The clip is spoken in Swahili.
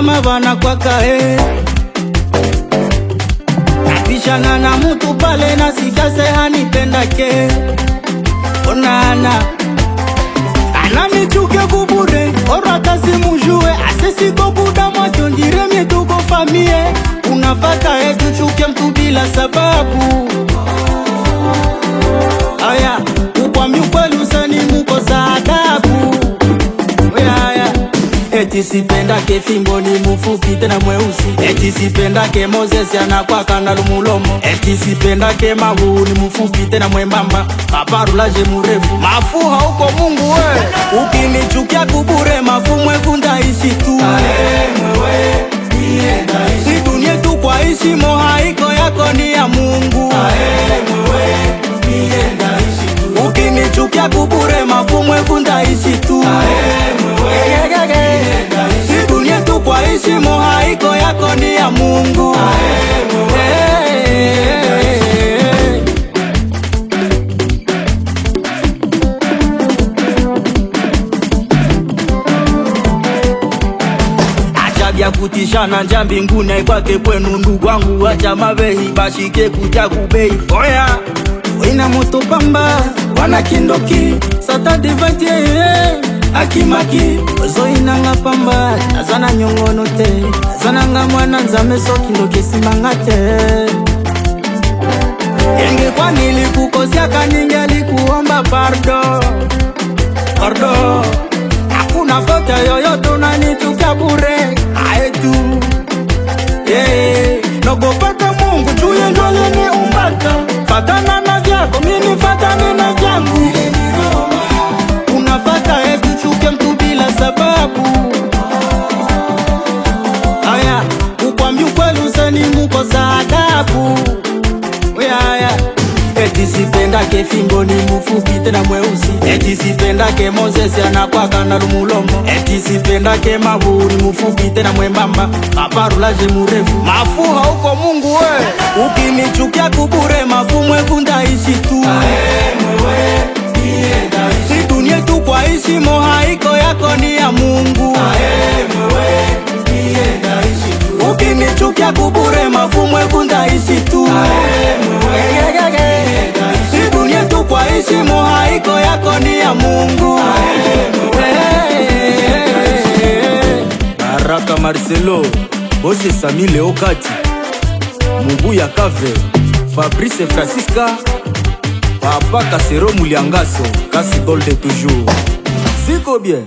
kama bana kwa kae napishana na mutu pale na sikase hanipendake onana anamichuke kubure orata simujue asesiko buda macho njiremye tuko famie unafaka etu chuke mtu bila sababu aya ukwami ukweli usani muko za adabu aya eti sipendake fimbo ni mufupi tena mweusi eti sipendake Moses anakwaka na lumulomo eti sipendake mabu ni mufupi tena mwembamba paparulaje murefu mafuha huko Mungu we ukinichukia kubure mafu mwevu ndaishi tu si dunia tu kwa ishi mohaiko yako ni ya Mungu ukinichukia kubure mafu mwevu ndaishi tu si dunia tu kwa ishi mohaiko yako ni ya Mungu Achabia kutishana nja mbinguni kwake kwenu ndugu wangu acha mabehi bashike kuja kubei oya ina moto pamba wana kindoki sata devatie akimaki ozo inanga pamba azana nyongono te azana nga mwana nzame soki ndoke simanga te enge kwa nilikukozia kaninge likuomba pardon hakuna fote yoyote unanitukia bure aetu nogopaka Mungu juye njole ni umbaka fatana na vyako mini fatane na vyangu unafata etu chuke mtu bila sababu aya ukwambi ukweli useni muko za adabu aya eti sipendake fimbo ni mufupi tena mweusi eti sipendake Moses anakwaka na lumulomo eti sipendake mabu ni mufupi tena mwembamba paparulaje murefu mafuha huko Mungu we ukinichukia kubure mafu mwevu ndaishi tu si dunia tu kwa ishi mohaiko yako ni ya Mungu ukinichukia kubure mafu mwevu ndaishi tu si dunia tu kwa ishi mohaiko yako ni ya Mungu Baraka Marcelo Ose Sami Leo Kati Mubuya Kave Fabrice Francisca Papa Kasero Muliangaso Kasi Gold toujours Ziko bien